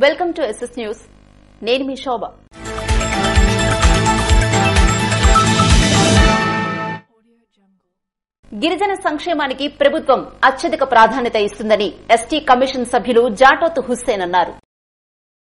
Welcome to SS news. నేను మీ శోభ. గిరిజన సంక్షేమానికి ప్రభుత్వం అత్యధిక ప్రాధాన్యత ఇస్తుందని ఎస్టీ కమిషన్ సభ్యులు జాటోత్ హుస్సేన్ అన్నారు.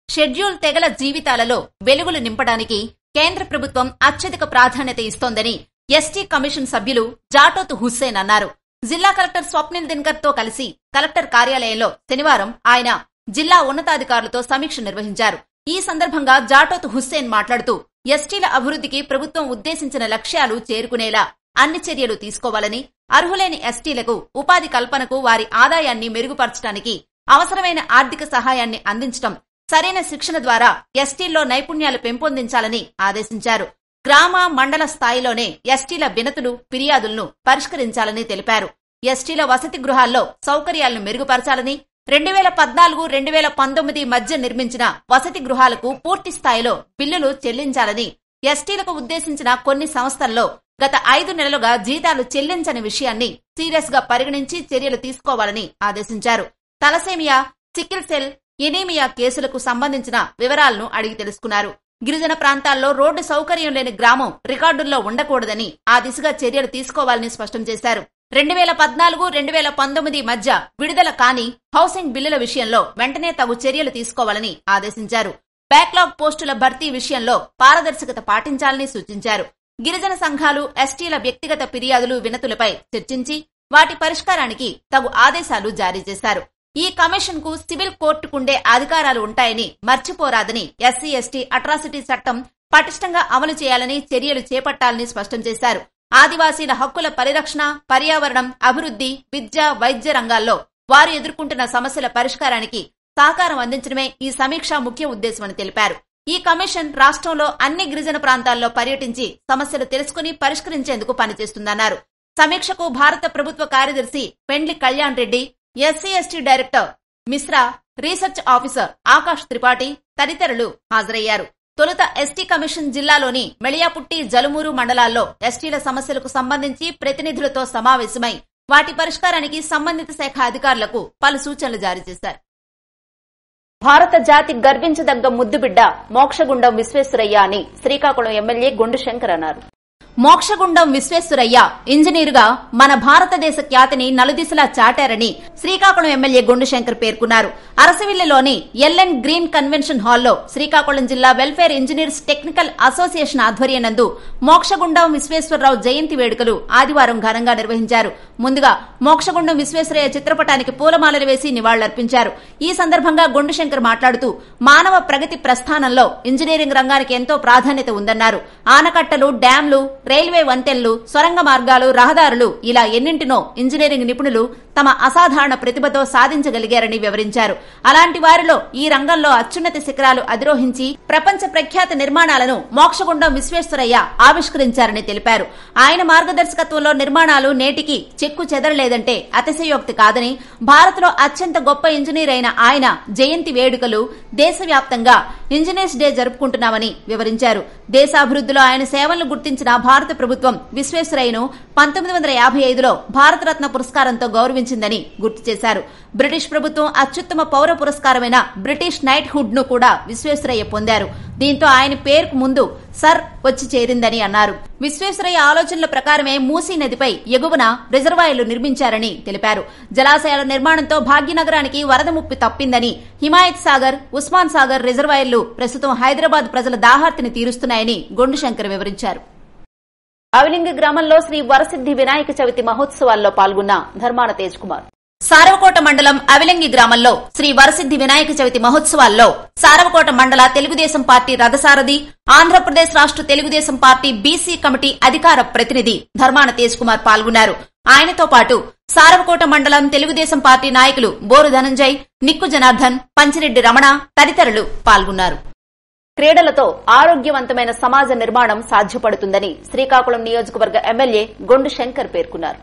షెడ్యూల్ తెగల జీవితాలలో వెలుగులు నింపడానికి కేంద్ర ప్రభుత్వం అత్యధిక ప్రాధాన్యత ఇస్తోందని ఎస్టీ కమిషన్ సభ్యులు జాటోత్ హుస్సేన్ అన్నారు. జిల్లా కలెక్టర్ స్వప్నిల్ దినకర్ తో కలిసి కలెక్టర్ కార్యాలయంలో శనివారం ఆయన జిల్లా ఉన్నతాధికారులతో సమీక్ష నిర్వహించారు. ఈ సందర్భంగా జాటోత్ హుస్సేన్ మాట్లాడుతూ ఎస్టీల అభివృద్ధికి ప్రభుత్వం ఉద్దేశించిన లక్ష్యాలు చేరుకునేలా అన్ని చర్యలు తీసుకోవాలని, అర్హులేని ఎస్టీలకు ఉపాధి కల్పనకు, వారి ఆదాయాన్ని మెరుగుపరచడానికి అవసరమైన ఆర్థిక సహాయాన్ని అందించడం, సరైన శిక్షణ ద్వారా ఎస్టీల్లో నైపుణ్యాలు పెంపొందించాలని ఆదేశించారు. గ్రామ, మండల స్థాయిలోనే ఎస్టీల వినతులు, ఫిర్యాదులను పరిష్కరించాలని తెలిపారు. ఎస్టీల వసతి గృహాల్లో సౌకర్యాలను మెరుగుపరచాలని, 2014-2019 మధ్య నిర్మించిన వసతి గృహాలకు పూర్తి స్థాయిలో బిల్లులు చెల్లించాలని, ఎస్టీలకు ఉద్దేశించిన కొన్ని సంస్థల్లో గత 5 నెలలుగా జీతాలు చెల్లించని విషయాన్ని సీరియస్ గా పరిగణించి చర్యలు తీసుకోవాలని ఆదేశించారు. తలసేమియా, సికిల్ సెల్, ఎనీమియా కేసులకు సంబంధించిన వివరాలను అడిగి తెలుసుకున్నారు. గిరిజన ప్రాంతాల్లో రోడ్డు సౌకర్యం లేని గ్రామం రికార్డుల్లో ఉండకూడదని, ఆ దిశగా చర్యలు తీసుకోవాలని స్పష్టం చేశారు. 2014-2019 మధ్య విడుదల కాని హౌసింగ్ బిల్లుల విషయంలో వెంటనే తగు చర్యలు తీసుకోవాలని ఆదేశించారు. బ్యాక్లాగ్ పోస్టుల భర్తీ విషయంలో పారదర్శకత పాటించాలని సూచించారు. గిరిజన సంఘాలు, ఎస్టీల వ్యక్తిగత ఫిర్యాదులు, వినతులపై చర్చించి వాటి పరిష్కారానికి తగు ఆదేశాలు జారీ చేశారు. ఈ కమిషన్ కు సివిల్ కోర్టుకుండే అధికారాలు ఉంటాయని మర్చిపోరాదని, ఎస్సీ ఎస్టీ అట్రాసిటీ చట్టం పటిష్టంగా అమలు చేయాలని, చర్యలు చేపట్టాలని స్పష్టం చేశారు. ఆదివాసీల హక్కుల పరిరక్షణ, పర్యావరణం, అభివృద్ధి, విద్య, వైద్య రంగాల్లో వారు ఎదుర్కొంటున్న సమస్యల పరిష్కారానికి సహకారం అందించడమే ఈ సమీక్ష ముఖ్య ఉద్దేశమని తెలిపారు. ఈ కమిషన్ రాష్ట్రంలో అన్ని గిరిజన ప్రాంతాల్లో పర్యటించి సమస్యలు తెలుసుకుని పరిష్కరించేందుకు పనిచేస్తుందన్నారు. సమీక్షకు భారత ప్రభుత్వ కార్యదర్శి పెండ్లి Kalyan Reddy, SC ST director Mishra, research officer Akash Tripathi తదితరులు హాజరయ్యారు. తొలుత ఎస్టీ కమిషన్ జిల్లాలోని మెళియాపుట్టి, జలుమూరు మండలాల్లో ఎస్టీల సమస్యలకు సంబంధించి ప్రతినిధులతో సమావేశమై వాటి పరిష్కారానికి సంబంధిత శాఖ అధికారులకు పలు సూచనలు జారీ చేశారు. భారత జాతి గర్వించదగ్గ ముద్దుబిడ్డ మోక్షగుండం విశ్వేశ్వరయ్య అని శ్రీకాకుళం ఎమ్మెల్యే గొండు శంకర్ అన్నారు. మోక్షగుండం విశ్వేశ్వరయ్య ఇంజనీరుగా మన భారతదేశ ఖ్యాతిని నలుదిశలా చాటారని శ్రీకాకుళం ఎమ్మెల్యే గొండు శంకర్ పేర్కొన్నారు. అరసవిల్లిలోని ఎల్ఎన్ గ్రీన్ కన్వెన్షన్ హాల్లో శ్రీకాకుళం జిల్లా వెల్ఫేర్ ఇంజనీర్స్ టెక్నికల్ అసోసియేషన్ ఆధ్వర్యనందు మోక్షగుండం విశ్వేశ్వరరావు జయంతి వేడుకలు ఆదివారం ఘనంగా నిర్వహించారు. ముందుగా మోక్షగుండం విశ్వేశ్వరయ్య చిత్రపటానికి పూలమాలలు వేసి నివాళులర్పించారు. ఈ సందర్భంగా గొండు శంకర్ మాట్లాడుతూ మానవ ప్రగతి ప్రస్థానంలో ఇంజనీరింగ్ రంగానికి ఎంతో ప్రాధాన్యత ఉందన్నారు. ఆనకట్టలు, డ్యాంలు, రైల్వే వంతెనలు, సొరంగ మార్గాలు, రహదారులు ఇలా ఎన్నింటినో ఇంజనీరింగ్ నిపుణులు తమ అసాధారణ ప్రతిభతో సాధించగలిగారని వివరించారు. అలాంటి వారిలో ఈ రంగంలో అత్యున్నత శిఖరాలు అధిరోహించి ప్రపంచ ప్రఖ్యాత నిర్మాణాలను మోక్షగుండం విశ్వేశ్వరయ్య ఆవిష్కరించారని తెలిపారు. ఆయన మార్గదర్శకత్వంలో నిర్మాణాలు నేటికి చెక్కు చెదరలేదంటే అతిశయోక్తి కాదని, భారత్లో అత్యంత గొప్ప ఇంజనీర్ అయిన ఆయన జయంతి వేడుకలు దేశవ్యాప్తంగా ఇంజనీర్స్ డే జరుపుకుంటున్నామని వివరించారు. దేశాభివృద్ధిలో ఆయన సేవలను గుర్తించిన భారత ప్రభుత్వం విశ్వేశ్వరయ్యను 1955లో భారతరత్న పురస్కారంతో గౌరవించిందని గుర్తు చేశారు. బ్రిటిష్ ప్రభుత్వం అత్యుత్తమ పౌర పురస్కారమైన బ్రిటిష్ నైట్ హుడ్ ను కూడా విశ్వేశ్వరయ్య పొందారు. దీంతో ఆయన పేరుకు ముందు సర్ వచ్చి చేరిందని అన్నారు. విశ్వేశ్వరయ్య ఆలోచనల ప్రకారమే మూసీ నదిపై ఎగువన రిజర్వాయర్లు నిర్మించారని తెలిపారు. జలాశయాల నిర్మాణంతో భాగ్యనగరానికి వరద ముప్పు తప్పిందని, హిమాయత్ సాగర్, ఉస్మాన్ సాగర్ రిజర్వాయర్లు ప్రస్తుతం హైదరాబాద్ ప్రజల దాహార్తిని తీరుస్తున్నాయని గొండు శంకర్ వివరించారు. అవిలింగి గ్రామంలో శ్రీ వరసిద్ధి వినాయక చవితి మహోత్సవాల్లో పాల్గొన్న ధర్మాన తేజ్ కుమార్. సారవకోట మండలం అవిలింగి గ్రామంలో శ్రీ వరసిద్ధి వినాయక చవితి మహోత్సవాల్లో సారవకోట మండల తెలుగుదేశం పార్టీ రథసారథి, ఆంధ్రప్రదేశ్ రాష్ట్ర తెలుగుదేశం పార్టీ బీసీ కమిటీ అధికార ప్రతినిధి ధర్మాన తేజ్ కుమార్ పాల్గొన్నారు. ఆయనతో పాటు సారవకోట మండలం తెలుగుదేశం పార్టీ నాయకులు బోరు ధనంజయ్, నిక్కు జనార్దన్, పంచిరెడ్డి రమణ తదితరులు పాల్గొన్నారు. క్రీడలతో ఆరోగ్యవంతమైన సమాజ నిర్మాణం సాధ్యపడుతుందని శ్రీకాకుళం నియోజకవర్గ ఎమ్మెల్యే గొండు శంకర్ పేర్కొన్నారు.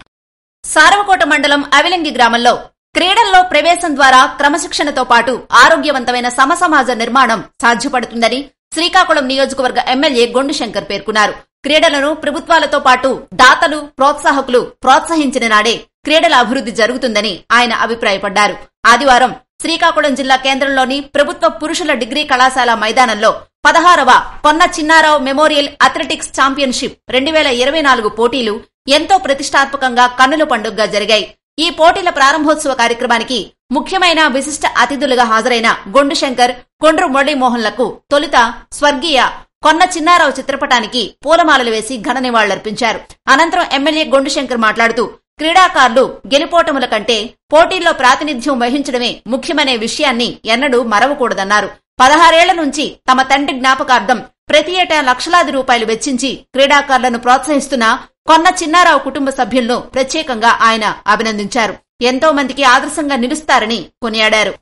సారవకోట మండలం అవిలింగి గ్రామంలో క్రీడల్లో ప్రవేశం ద్వారా క్రమశిక్షణతో పాటు ఆరోగ్యవంతమైన సమసమాజ నిర్మాణం సాధ్యపడుతుందని శ్రీకాకుళం నియోజకవర్గ ఎమ్మెల్యే గొండు శంకర్ పేర్కొన్నారు. క్రీడలను ప్రభుత్వాలతో పాటు దాతలు, ప్రోత్సాహకులు ప్రోత్సహించిన నాడే క్రీడల అభివృద్ధి జరుగుతుందని ఆయన అభిప్రాయపడ్డారు. ఆదివారం శ్రీకాకుళం జిల్లా కేంద్రంలోని ప్రభుత్వ పురుషుల డిగ్రీ కళాశాల మైదానంలో 16వ కొన్న చిన్నారావు మెమోరియల్ అథ్లెటిక్స్ ఛాంపియన్షిప్ 2024 పోటీలు ఎంతో ప్రతిష్టాత్మకంగా కన్నుల పండుగగా జరిగాయి. ఈ పోటీల ప్రారంభోత్సవ కార్యక్రమానికి ముఖ్యమైన విశిష్ట అతిథులుగా హాజరైన గొండు శంకర్, కొండ్రు మురళీమోహన్లకు తొలుత స్వర్గీయ కొన్న చిన్నారావు చిత్రపటానికి పూలమాలలు వేసి ఘన నివాళులర్పించారు. అనంతరం ఎమ్మెల్యే గొండు శంకర్ మాట్లాడుతూ క్రీడాకారులు గెలుపోటముల కంటే పోటీల్లో ప్రాతినిధ్యం వహించడమే ముఖ్యమనే విషయాన్ని ఎన్నడూ మరవకూడదన్నారు. 16 ఏళ్ల నుంచి తమ తండ్రి జ్ఞాపకార్థం ప్రతి ఏటా లక్షలాది రూపాయలు వెచ్చించి క్రీడాకారులను ప్రోత్సహిస్తున్న కొన్న చిన్నారావు కుటుంబ సభ్యులను ప్రత్యేకంగా ఆయన అభినందించారు. ఎంతో మందికి ఆదర్శంగా నిలుస్తారని కొనియాడారు.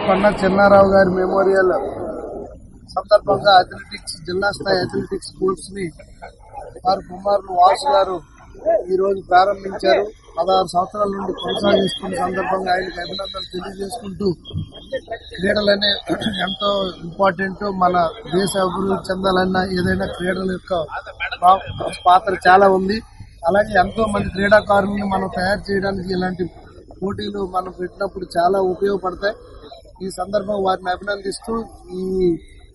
కొన్న చిన్నారావు గారి మెమోరియల్ సందర్భంగా అథ్లెటిక్స్ జిల్లా స్థాయి అథ్లెటిక్స్ స్పోర్ట్స్ ని వారి కుమారులు వాసు గారు ఈ రోజు ప్రారంభించారు. 16 సంవత్సరాల నుండి కొనసాగిస్తున్న సందర్భంగా ఆయనకు అభినందనలు తెలియజేసుకుంటూ క్రీడలనే ఎంతో ఇంపార్టెంట్. మన దేశ అభివృద్ధి చెందాలన్నా ఏదైనా క్రీడల యొక్క పాత్ర చాలా ఉంది. అలాగే ఎంతో మంది క్రీడాకారులను మనం తయారు చేయడానికి ఇలాంటి పోటీలు మనం పెట్టినప్పుడు చాలా ఉపయోగపడతాయి. ఈ సందర్భం వారిని అభినందిస్తూ ఈ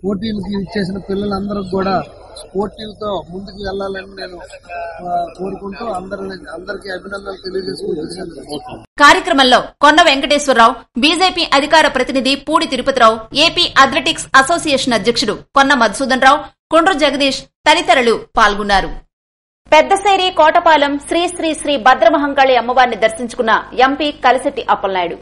పోటీలకి ఇచ్చేసిన పిల్లలందరూ కూడా స్పోర్టివ్ తో ముందుకు వెళ్లాలని నేను కోరుకుంటూ అందరికీ అభినందనలు తెలియజేసుకుంటున్నాను. కార్యక్రమంలో కొన్న వెంకటేశ్వరరావు, బీజేపీ అధికార ప్రతినిధి Pudi Tirupatirao, AP athletics association అధ్యక్షుడు కొన్న మధుసూదన్ రావు, కొండ్రు జగదీష్ తదితరులు పాల్గొన్నారు. పెద్దశేరి కోటపాలెం శ్రీ శ్రీ శ్రీ భద్రమహంకాళి అమ్మవారిని దర్శించుకున్న ఎంపీ కలిశెట్టి అప్పలనాయుడు.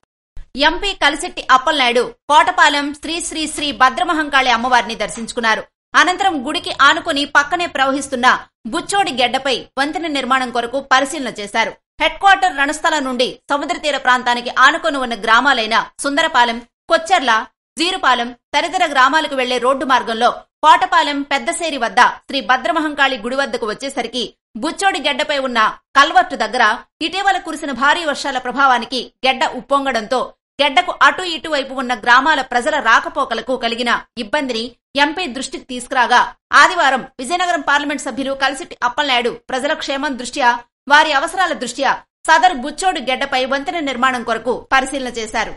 ఎంపీ కలిశెట్టి అప్పలనాయుడు కోటపాలెం శ్రీ శ్రీ శ్రీ భద్రమహంకాళి అమ్మవారిని దర్శించుకున్నారు. అనంతరం గుడికి ఆనుకుని పక్కనే ప్రవహిస్తున్న బుచ్చోడి గెడ్డపై వంతెన నిర్మాణం కొరకు పరిశీలన చేశారు. హెడ్ క్వార్టర్ రణస్థలం నుండి సముద్ర తీర ప్రాంతానికి ఆనుకొని ఉన్న గ్రామాలైన సుందరపాలెం, కొచ్చెర్ల, జీరుపాలెం తదితర గ్రామాలకు వెళ్లే రోడ్డు మార్గంలో కోటపాలెం పెద్దశేరి వద్ద శ్రీ భద్రమహంకాళి గుడి వద్దకు వచ్చేసరికి బుచ్చోడి గెడ్డపై ఉన్న కల్వర్టు దగ్గర ఇటీవల కురిసిన భారీ వర్షాల ప్రభావానికి గెడ్డ ఉప్పొంగడంతో గెడ్డకు అటు ఇటు వైపు ఉన్న గ్రామాల ప్రజల రాకపోకలకు కలిగిన ఇబ్బందిని ఎంపీ దృష్టికి తీసుకురాగా ఆదివారం విజయనగరం పార్లమెంట్ సభ్యులు కలిశెట్టి అప్పలనాయుడు ప్రజల క్షేమం దృష్ట్యా, వారి అవసరాల దృష్ట్యా సదరు బుచ్చోడి గెడ్డపై వంతెన నిర్మాణం కొరకు పరిశీలన చేశారు.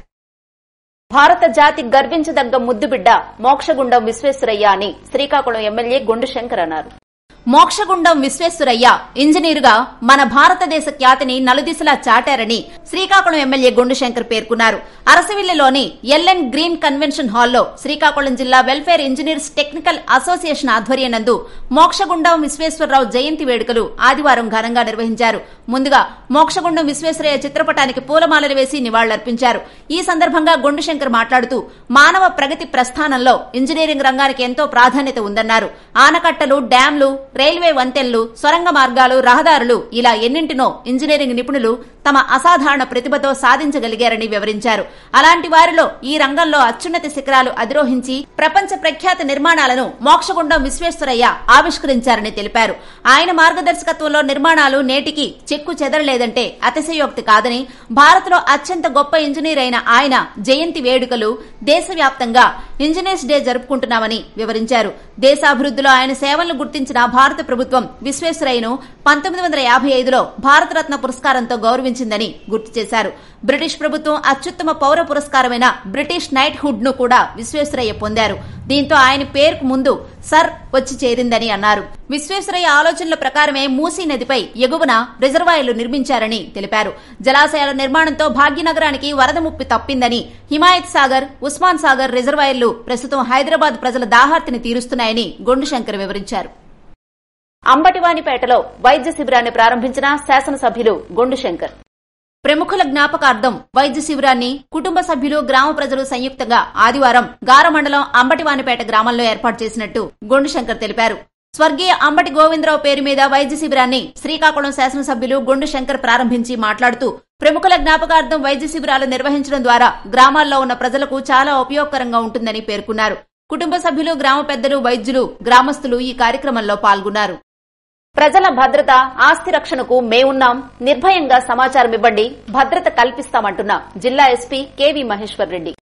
భారత జాతి గర్వించదగ్గ ముద్దుబిడ్డ మోక్షగుండం విశ్వేశ్వరయ్య అని శ్రీకాకుళం ఎమ్మెల్యే గొండు శంకర్ అన్నారు. మోక్షగుండం విశ్వేశ్వరయ్య ఇంజనీరుగా మన భారతదేశ ఖ్యాతిని నలుదిశలా చాటారని శ్రీకాకుళం ఎమ్మెల్యే గొండు శంకర్ పేర్కొన్నారు. అరసవిల్లిలోని ఎల్ఎన్ గ్రీన్ కన్వెన్షన్ హాల్లో శ్రీకాకుళం జిల్లా వెల్ఫేర్ ఇంజనీర్స్ టెక్నికల్ అసోసియేషన్ ఆధ్వర్యనందు మోక్షగుండం విశ్వేశ్వరరావు జయంతి వేడుకలు ఆదివారం ఘనంగా నిర్వహించారు. ముందుగా మోక్షగుండం విశ్వేశ్వరయ్య చిత్రపటానికి పూలమాలలు వేసి నివాళులర్పించారు. ఈ సందర్భంగా గొండు శంకర్ మాట్లాడుతూ మానవ ప్రగతి ప్రస్థానంలో ఇంజనీరింగ్ రంగానికి ఎంతో ప్రాధాన్యత ఉందన్నారు. ఆనకట్టలు, డ్యాంలు, రైల్వే వంతెనలు, సొరంగ మార్గాలు, రహదారులు ఇలా ఎన్నింటినో ఇంజనీరింగ్ నిపుణులు తమ అసాధారణ ప్రతిభతో సాధించగలిగారని వివరించారు. అలాంటి వారిలో ఈ రంగంలో అత్యున్నత శిఖరాలు అధిరోహించి ప్రపంచ ప్రఖ్యాత నిర్మాణాలను మోక్షగుండం విశ్వేశ్వరయ్య ఆవిష్కరించారని తెలిపారు. ఆయన మార్గదర్శకత్వంలో నిర్మాణాలు నేటికి చెక్కు చెదరలేదంటే అతిశయోక్తి కాదని, భారత్లో అత్యంత గొప్ప ఇంజనీర్ అయిన ఆయన జయంతి వేడుకలు దేశవ్యాప్తంగా ఇంజనీర్స్ డే జరుపుకుంటున్నామని వివరించారు. దేశాభివృద్ధిలో ఆయన సేవలను గుర్తించిన భారత ప్రభుత్వం విశ్వేశ్వరయ్యను 1955లో భారతరత్న పురస్కారంతో గౌరవించిందని గుర్తు చేశారు. బ్రిటిష్ ప్రభుత్వం అత్యుత్తమ పౌర పురస్కారమైన బ్రిటిష్ నైట్ హుడ్ ను కూడా విశ్వేశ్వరయ్య పొందారు. దీంతో ఆయన పేరుకు ముందు సర్ వచ్చి చేరిందని అన్నారు. విశ్వేశ్వరయ్య ఆలోచనల ప్రకారమే మూసీ నదిపై ఎగువన రిజర్వాయర్లు నిర్మించారని తెలిపారు. జలాశయాల నిర్మాణంతో భాగ్యనగరానికి వరద ముప్పు తప్పిందని, హిమాయత్ సాగర్, ఉస్మాన్ సాగర్ రిజర్వాయర్లు ప్రస్తుతం హైదరాబాద్ ప్రజల దాహార్తిని తీరుస్తున్నాయని గొండు శంకర్ వివరించారు. అంబటివానిపేటలో వైద్య శిబిరాన్ని ప్రారంభించిన శాసనసభ్యులు గొండు శంకర్. ప్రముఖుల జ్ఞాపకార్థం వైద్య శిబిరాన్ని కుటుంబ సభ్యులు, గ్రామ ప్రజలు సంయుక్తంగా ఆదివారం గార మండలం అంబటివానిపేట గ్రామంలో ఏర్పాటు చేసినట్టు గొండు శంకర్ తెలిపారు. స్వర్గీయ అంబటి గోవిందరావు పేరు మీద వైద్య శిబిరాన్ని శ్రీకాకుళం శాసనసభ్యులు గొండు శంకర్ ప్రారంభించి మాట్లాడుతూ ప్రముఖుల జ్ఞాపకార్థం వైద్య శిబిరాలు నిర్వహించడం ద్వారా గ్రామాల్లో ఉన్న ప్రజలకు చాలా ఉపయోగకరంగా ఉంటుందని పేర్కొన్నారు. కుటుంబ సభ్యులు, గ్రామ పెద్దలు, వైద్యులు, గ్రామస్తులు ఈ కార్యక్రమంలో పాల్గొన్నారు. ప్రజల భద్రత, ఆస్తి రక్షణకు మేమున్నాం, నిర్భయంగా సమాచారం ఇవ్వండి, భద్రత కల్పిస్తామంటున్న జిల్లా ఎస్పీ కెవి మహేశ్వర్ రెడ్డి.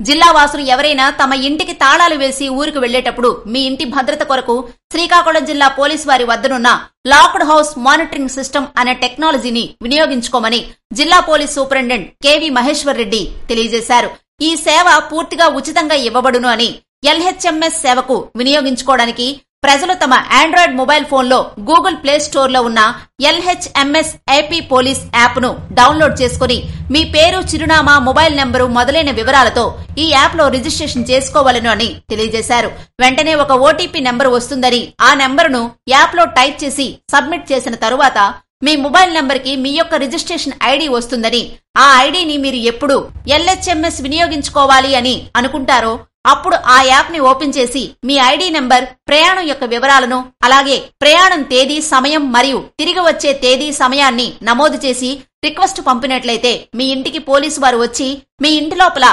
జిల్లా వాసులు ఎవరైనా తమ ఇంటికి తాళాలు వేసి ఊరికి వెళ్లేటప్పుడు మీ ఇంటి భద్రత కొరకు శ్రీకాకుళం జిల్లా పోలీసు వారి వద్దనున్న లాక్డ్ హౌస్ మానిటరింగ్ సిస్టమ్ అనే టెక్నాలజీని వినియోగించుకోమని జిల్లా police superintendent KV Maheshwar Reddy తెలియజేశారు. ఈ సేవ పూర్తిగా ఉచితంగా ఇవ్వబడును అని LHMS సేవకు వినియోగించుకోవడానికి ప్రజలు తమ ఆండ్రాయిడ్ మొబైల్ ఫోన్లో గూగుల్ ప్లే స్టోర్ లో ఉన్న LHMS AP పోలీస్ యాప్ ను డౌన్లోడ్ చేసుకుని మీ పేరు, చిరునామా, మొబైల్ నెంబరు మొదలైన వివరాలతో ఈ యాప్ లో రిజిస్ట్రేషన్ చేసుకోవాలను అని తెలియజేశారు. వెంటనే ఒక OTP నెంబర్ వస్తుందని ఆ నెంబరును యాప్ లో టైప్ చేసి సబ్మిట్ చేసిన తరువాత మీ మొబైల్ నెంబర్ కి మీ యొక్క రిజిస్ట్రేషన్ ఐడి వస్తుందని, ఆ ఐడిని మీరు ఎప్పుడు LHMS వినియోగించుకోవాలి అని అనుకుంటారో అప్పుడు ఆ యాప్ ని ఓపెన్ చేసి మీ ఐడి నెంబర్, ప్రయాణం యొక్క వివరాలను, అలాగే ప్రయాణం తేదీ, సమయం మరియు తిరిగి వచ్చే తేదీ, సమయాన్ని నమోదు చేసి రిక్వెస్ట్ పంపినట్లయితే మీ ఇంటికి పోలీసు వారు వచ్చి మీ ఇంటి లోపల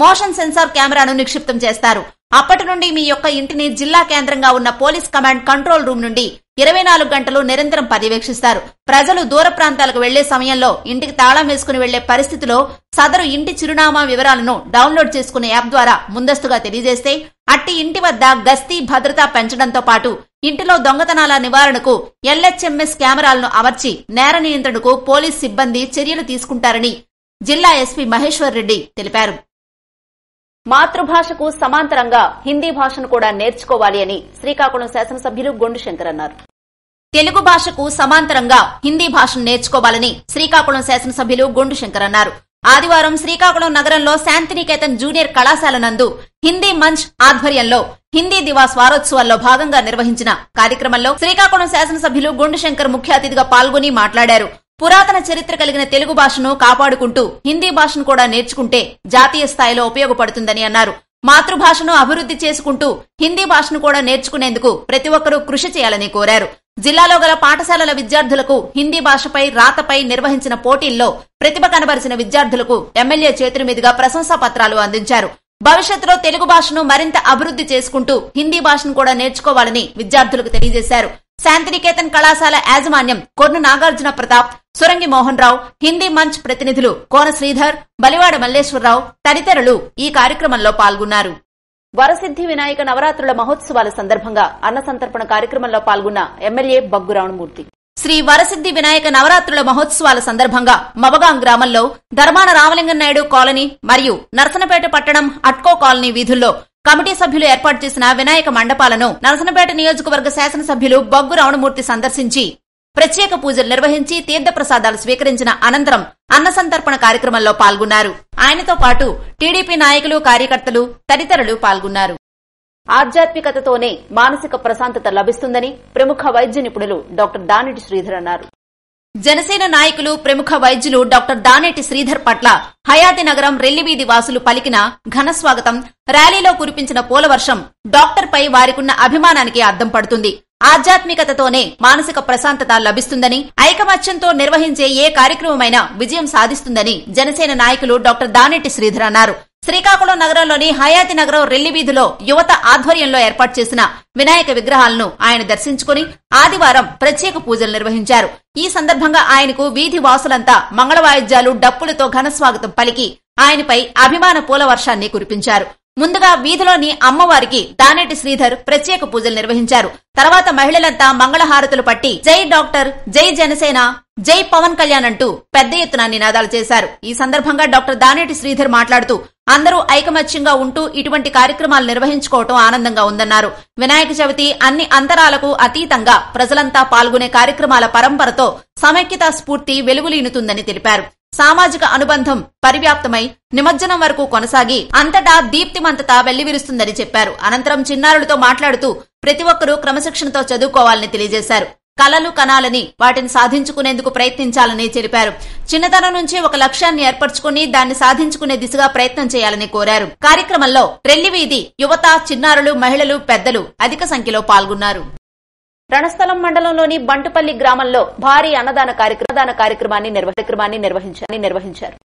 మోషన్ సెన్సార్ కెమెరాను నిక్షిప్తం చేస్తారు. అప్పటి నుండి మీ యొక్క ఇంటిని జిల్లా కేంద్రంగా ఉన్న పోలీస్ కమాండ్ కంట్రోల్ రూమ్ నుండి 24 గంటలు నిరంతరం పర్యవేక్షిస్తారు. ప్రజలు దూర ప్రాంతాలకు వెళ్లే సమయంలో ఇంటికి తాళం వేసుకుని వెళ్లే పరిస్థితిలో సదరు ఇంటి చిరునామా వివరాలను డౌన్లోడ్ చేసుకునే యాప్ ద్వారా ముందస్తుగా తెలియజేస్తే అట్టి ఇంటి వద్ద గస్తీ భద్రత పెంచడంతో పాటు ఇంటిలో దొంగతనాల నివారణకు LHMS కెమెరాలను అమర్చి నేర నియంత్రణకు పోలీస్ సిబ్బంది చర్యలు తీసుకుంటారని జిల్లా SP మహేశ్వర్ రెడ్డి తెలిపారు. మాతృభాషకు సమాంతరంగా హిందీ భాషను కూడా నేర్చుకోవాలి అని శ్రీకాకుళం శాసనసభ్యులు గొండు శంకర్ అన్నారు. తెలుగు భాషకు సమాంతరంగా హిందీ భాషను నేర్చుకోవాలని శ్రీకాకుళం శాసనసభ్యులు గొండు శంకర్ అన్నారు. ఆదివారం శ్రీకాకుళం నగరంలో శాంతినికేతన్ జూనియర్ కళాశాల నందు హిందీ మంచ్ ఆధ్వర్యంలో హిందీ దివాస్ వారోత్సవాల్లో భాగంగా నిర్వహించిన కార్యక్రమంలో శ్రీకాకుళం శాసనసభ్యులు గొండు శంకర్ ముఖ్య అతిథిగా పాల్గొని మాట్లాడారు. పురాతన చరిత్ర కలిగిన తెలుగు భాషను కాపాడుకుంటూ హిందీ భాషను కూడా నేర్చుకుంటే జాతీయ స్థాయిలో ఉపయోగపడుతుందని అన్నారు. మాతృభాషను అభివృద్ధి చేసుకుంటూ హిందీ భాషను కూడా నేర్చుకునేందుకు ప్రతి ఒక్కరూ కృషి చేయాలని కోరారు. జిల్లాలో గల పాఠశాలల విద్యార్థులకు హిందీ భాషపై, రాతపై నిర్వహించిన పోటీల్లో ప్రతిభ కనబరిచిన విద్యార్థులకు ఎమ్మెల్యే చేతుల మీదుగా ప్రశంసా పత్రాలు అందించారు. భవిష్యత్తులో తెలుగు భాషను మరింత అభివృద్ధి చేసుకుంటూ హిందీ భాషను కూడా నేర్చుకోవాలని విద్యార్థులకు తెలియజేశారు. శాంతినికేతన్ కళాశాల యాజమాన్యం కొర్ను నాగార్జున ప్రతాప్, సురంగి మోహన్ రావు, హిందీ మంచ్ ప్రతినిధులు కోన శ్రీధర్, బలివాడ మల్లేశ్వరరావు తదితరులు ఈ కార్యక్రమంలో పాల్గొన్నారు. వరసిద్ధి వినాయక నవరాత్రుల మహోత్సవాల సందర్భంగా అన్న సంతర్పణ కార్యక్రమంలో పాల్గొన్న ఎమ్మెల్యే బగ్గు రావణమూర్తి శ్రీ వరసిద్ధి వినాయక నవరాత్రుల మహోత్సవాల సందర్భంగా మబగాం గ్రామంలో ధర్మాన రామలింగం నాయుడు కాలనీ మరియు నరసనపేట పట్టణం అట్కో కాలనీ వీధుల్లో కమిటీ సభ్యులు ఏర్పాటు చేసిన వినాయక మండపాలను నరసనపేట నియోజకవర్గ శాసనసభ్యులు బగ్గు రావణమూర్తి సందర్శించి ప్రత్యేక పూజలు నిర్వహించి తీర్థప్రసాదాలు స్వీకరించిన అనంతరం అన్న సంతర్పణ కార్యక్రమంలో పాల్గొన్నారు. ఆయనతో పాటు టీడీపీ నాయకులు, కార్యకర్తలు తదితరులు పాల్గొన్నారు. ఆధ్యాత్మికతతోనే మానసిక ప్రశాంతత లభిస్తుందని ప్రముఖ వైద్య నిపుణులు డాక్టర్ దానేటి శ్రీధర్ అన్నారు. జనసేన నాయకులు, ప్రముఖ వైద్యులు డాక్టర్ దానేటి శ్రీధర్ పట్ల హయాతి నగరం రెల్లివీధి వాసులు పలికిన ఘన స్వాగతం, ర్యాలీలో కురిపించిన పూలవర్షం డాక్టర్ పై వారికున్న అభిమానానికి అద్దం పడుతుంది. ఆధ్యాత్మికతతోనే మానసిక ప్రశాంతత లభిస్తుందని, ఐకమత్యంతో నిర్వహించే ఏ కార్యక్రమమైనా విజయం సాధిస్తుందని జనసేన నాయకులు డాక్టర్ దానేటి శ్రీధర్ అన్నారు. శ్రీకాకుళం నగరంలోని హయాతి నగరం రెల్లివీధిలో యువత ఆధ్వర్యంలో ఏర్పాటు చేసిన వినాయక విగ్రహాలను ఆయన దర్శించుకుని ఆదివారం ప్రత్యేక పూజలు నిర్వహించారు. ఈ సందర్భంగా ఆయనకు వీధి వాసులంతా మంగళ వాయిద్యాలు, డప్పులతో ఘనస్వాగతం పలికి ఆయనపై అభిమాన పూల వర్షాన్ని కురిపించారు. ముందుగా వీధిలోని అమ్మవారికి దానేటి శ్రీధర్ ప్రత్యేక పూజలు నిర్వహించారు. తర్వాత మహిళలంతా మంగళహారతులు పట్టి జై డాక్టర్, జై జనసేన, జై పవన్ కళ్యాణ్ అంటూ పెద్ద ఎత్తున నినాదాలు చేశారు. ఈ సందర్భంగా డాక్టర్ దానేటి శ్రీధర్ మాట్లాడుతూ అందరూ ఐకమత్యంగా ఉంటూ ఇటువంటి కార్యక్రమాలు నిర్వహించుకోవటం ఆనందంగా ఉందన్నారు. వినాయక చవితి అన్ని అంతరాలకు అతీతంగా ప్రజలంతా పాల్గొనే కార్యక్రమాల పరంపరతో సమైక్యతా స్ఫూర్తి వెలుగులీనుతుందని తెలిపారు. సామాజిక అనుబంధం పరివ్యాప్తమై నిమజ్జనం వరకు కొనసాగి అంతటా దీప్తిమంతత వెల్లివిరుస్తుందని చెప్పారు. అనంతరం చిన్నారులతో మాట్లాడుతూ ప్రతి ఒక్కరూ క్రమశిక్షణతో చదువుకోవాలని తెలియజేశారు. కలలు కనాలని, వాటిని సాధించుకునేందుకు ప్రయత్నించాలని తెలిపారు. చిన్నతనం నుంచి ఒక లక్ష్యాన్ని ఏర్పరచుకుని దాన్ని సాధించుకునే దిశగా ప్రయత్నం చేయాలని కోరారు. కార్యక్రమంలో రెల్లివీధి యువత, చిన్నారులు, మహిళలు, పెద్దలు అధిక సంఖ్యలో పాల్గొన్నారు. రణస్థలం మండలంలోని బంటుపల్లి గ్రామంలో భారీ అన్నదాన కార్యక్రమాన్ని నిర్వహించారు.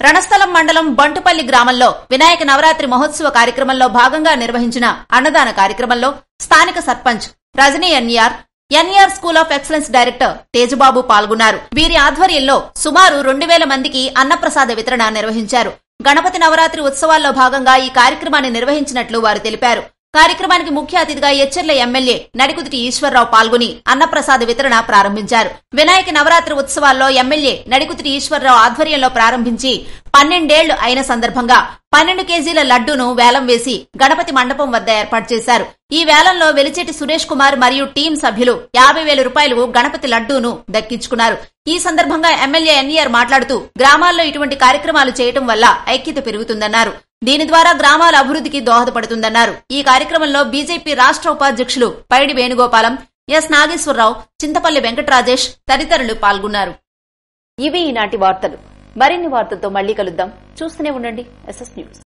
రణస్థలం మండలం బంటుపల్లి గ్రామంలో వినాయక నవరాత్రి మహోత్సవ కార్యక్రమంలో భాగంగా నిర్వహించిన అన్నదాన కార్యక్రమంలో స్థానిక sarpanch Rajani NER school of excellence director Tejababu పాల్గొన్నారు. వీరి ఆధ్వర్యంలో సుమారు 2000 మందికి అన్నప్రసాద వితరణ నిర్వహించారు. గణపతి నవరాత్రి ఉత్సవాల్లో భాగంగా ఈ కార్యక్రమాన్ని నిర్వహించినట్లు వారు తెలిపారు. కార్యక్రమానికి ముఖ్య అతిథిగా ఎచ్చెర్ల ఎమ్మెల్యే నడికుదిటి ఈశ్వరరావు పాల్గొని అన్నప్రసాద వితరణ ప్రారంభించారు. వినాయక నవరాత్రి ఉత్సవాల్లో ఎమ్మెల్యే నడికుదిటి ఈశ్వరరావు ఆధ్వర్యంలో ప్రారంభించి 12 ఏళ్లు అయిన సందర్భంగా 12 కేజీల లడ్డూను వేలం వేసి గణపతి మండపం వద్ద ఏర్పాటు చేశారు. ఈ వేలంలో వెలిచేటి సురేష్ కుమార్ మరియు టీం సభ్యులు 50,000 రూపాయలకు గణపతి లడ్డూను దక్కించుకున్నారు. ఈ సందర్భంగా ఎమ్మెల్యే ఎన్ఈఆర్ మాట్లాడుతూ గ్రామాల్లో ఇటువంటి కార్యక్రమాలు చేయడం వల్ల ఐక్యత పెరుగుతుందన్నారు. దీని ద్వారా గ్రామాల అభివృద్ధికి దోహదపడుతుందన్నారు. ఈ కార్యక్రమంలో బీజేపీ రాష్ట్ర ఉపాధ్యక్షులు పైడి వేణుగోపాలం, ఎస్ నాగేశ్వరరావు, చింతపల్లి వెంకటరాజేష్ తదితరులు పాల్గొన్నారు. ఇవి ఈనాటి వార్తలు. మరిన్ని వార్తలతో మళ్లీ కలుద్దాం. చూస్తూనే ఉండండి SS న్యూస్.